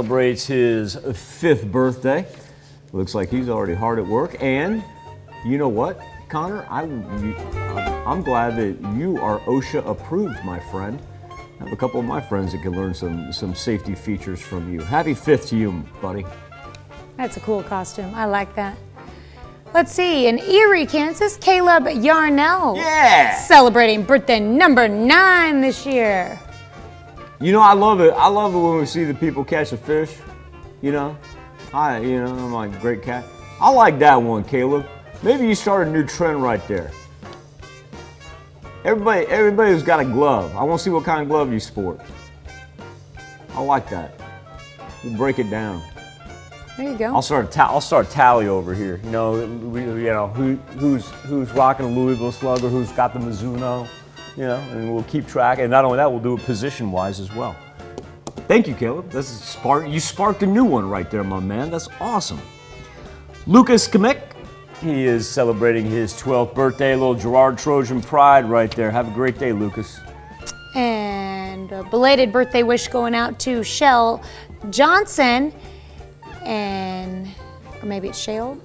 Celebrates his 5th birthday. Looks like he's already hard at work. And you know what, Connor? I'm glad that you are OSHA approved, my friend. I have a couple of my friends that can learn some safety features from you. Happy 5th to you, buddy. That's a cool costume. I like that. Let's see, in Erie, Kansas, Caleb Yarnell. Yeah! Celebrating birthday number 9 this year. You know, I love it. I love it when we see the people catch a fish. You know, I'm like, great cat. I like that one, Caleb. Maybe you start a new trend right there. Everybody who's got a glove. I want to see what kind of glove you sport. I like that. We'll break it down. There you go. I'll start tally over here. You know, who's rocking a Louisville Slugger, who's got the Mizuno. You know, and we'll keep track. And not only that, we'll do it position-wise as well. Thank you, Caleb. You sparked a new one right there, my man. That's awesome. Lucas KMIEC, he is celebrating his 12th birthday. A little Gerard Trojan pride right there. Have a great day, Lucas. And a belated birthday wish going out to SHAELL Johnson. Or maybe it's SHAELL.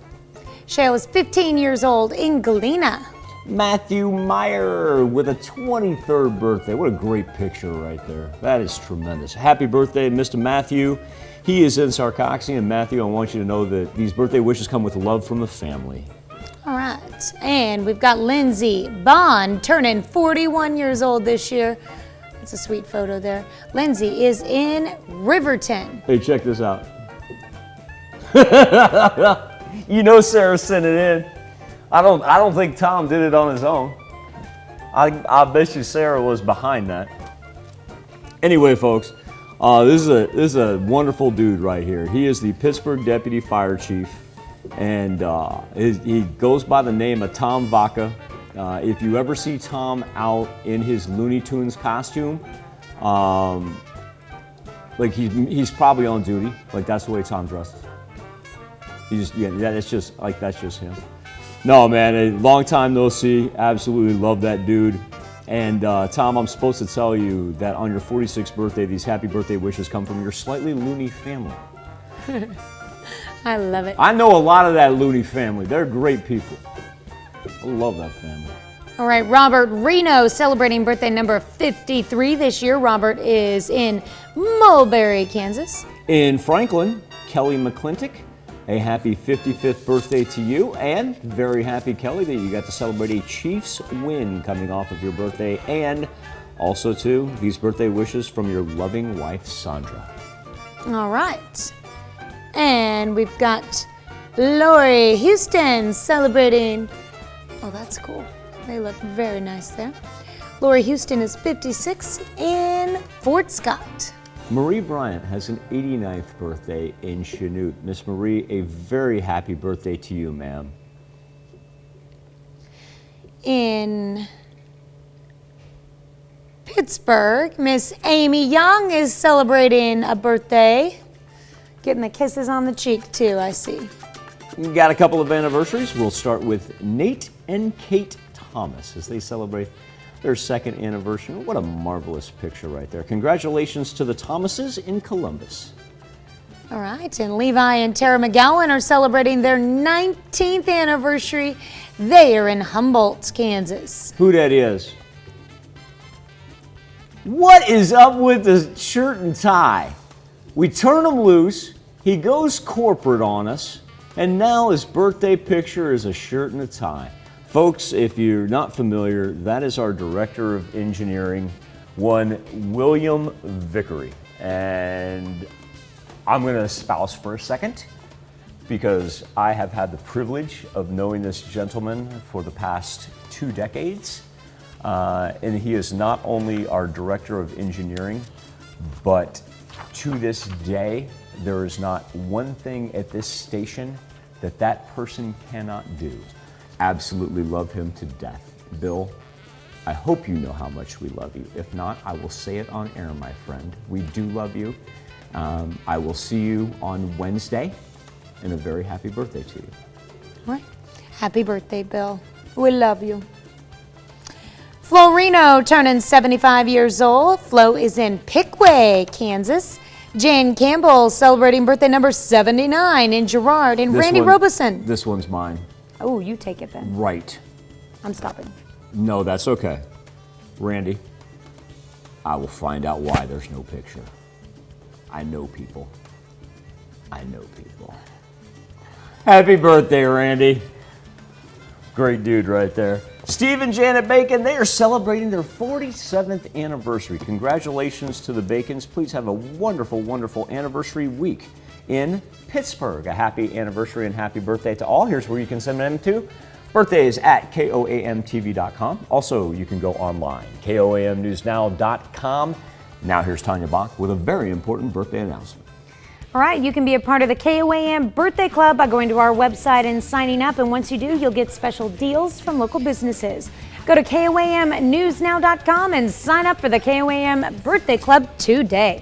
SHAELL is 15 years old in Galena. Matthew MEYER with a 23rd birthday. What a great picture right there. That is tremendous. Happy birthday, Mr. Matthew. He is in Sarcoxy, and Matthew, I want you to know that these birthday wishes come with love from the family. All right, and we've got Lindsay Bond turning 41 years old this year. That's a sweet photo there. Lindsay is in Riverton. Hey, check this out. You know Sarah sent it in. I don't think Tom did it on his own. I bet you Sarah was behind that. Anyway, folks, this is a wonderful dude right here. He is the Pittsburgh Deputy Fire Chief, and he goes by the name of Tom Vaca. If you ever see Tom out in his Looney Tunes costume, like he's probably on duty. Like that's the way Tom dresses. That's just him. No, man, a long time no see. Absolutely love that dude. And Tom, I'm supposed to tell you that on your 46th birthday, these happy birthday wishes come from your slightly loony family. I love it. I know a lot of that loony family. They're great people. I love that family. All right, Robert RENO celebrating birthday number 53 this year. Robert is in Mulberry, Kansas. In Franklin, Kelly McClintick. A happy 55th birthday to you, and very happy, Kelly, that you got to celebrate a Chiefs win coming off of your birthday, and also, too, these birthday wishes from your loving wife, Sandra. All right. And we've got Lori Houston celebrating. Oh, that's cool. They look very nice there. Lori Houston is 56 in Fort Scott. Marie Bryant has an 89th birthday in Chanute. Miss Marie, a very happy birthday to you, ma'am. In Pittsburgh, Miss Amy Young is celebrating a birthday. Getting the kisses on the cheek, too, I see. We got a couple of anniversaries. We'll start with Nate and Kate Thomas as they celebrate their 2nd anniversary. What a marvelous picture right there. Congratulations to the Thomases in Columbus. All right, and Levi and TERA McGowan are celebrating their 19th anniversary. They are in Humboldt, Kansas. Who that is? What is up with the shirt and tie? We turn him loose, he goes corporate on us, and now his birthday picture is a shirt and a tie. Folks, if you're not familiar, that is our Director of Engineering, one William Vickery. And I'm going to espouse for a second because I have had the privilege of knowing this gentleman for the past 2 decades. And he is not only our Director of Engineering, but to this day, there is not one thing at this station that person cannot do. Absolutely love him to death. Bill, I hope you know how much we love you. If not, I will say it on air, my friend. We do love you. I will see you on Wednesday, and a very happy birthday to you. All right. Happy birthday, Bill. We love you. Flo Reno turning 75 years old. Flo is in Pickway, Kansas. Jane Campbell celebrating birthday number 79 in Girard. And Randy Robeson. This one's mine. Oh, you take it then. Right. I'm stopping. No, that's okay. Randy, I will find out why there's no picture. I know people. I know people. Happy birthday, Randy. Great dude right there. Steve and Janet Bacon, they are celebrating their 47th anniversary. Congratulations to the Bacons. Please have a wonderful, wonderful anniversary week in Pittsburgh. A happy anniversary and happy birthday to all. Here's where you can send them to. Birthdays at KOAMTV.com. Also, you can go online, KOAMNewsNow.com. Now here's Tanya Bach with a very important birthday announcement. All right, you can be a part of the KOAM Birthday Club by going to our website and signing up. And once you do, you'll get special deals from local businesses. Go to KOAMNewsNow.com and sign up for the KOAM Birthday Club today.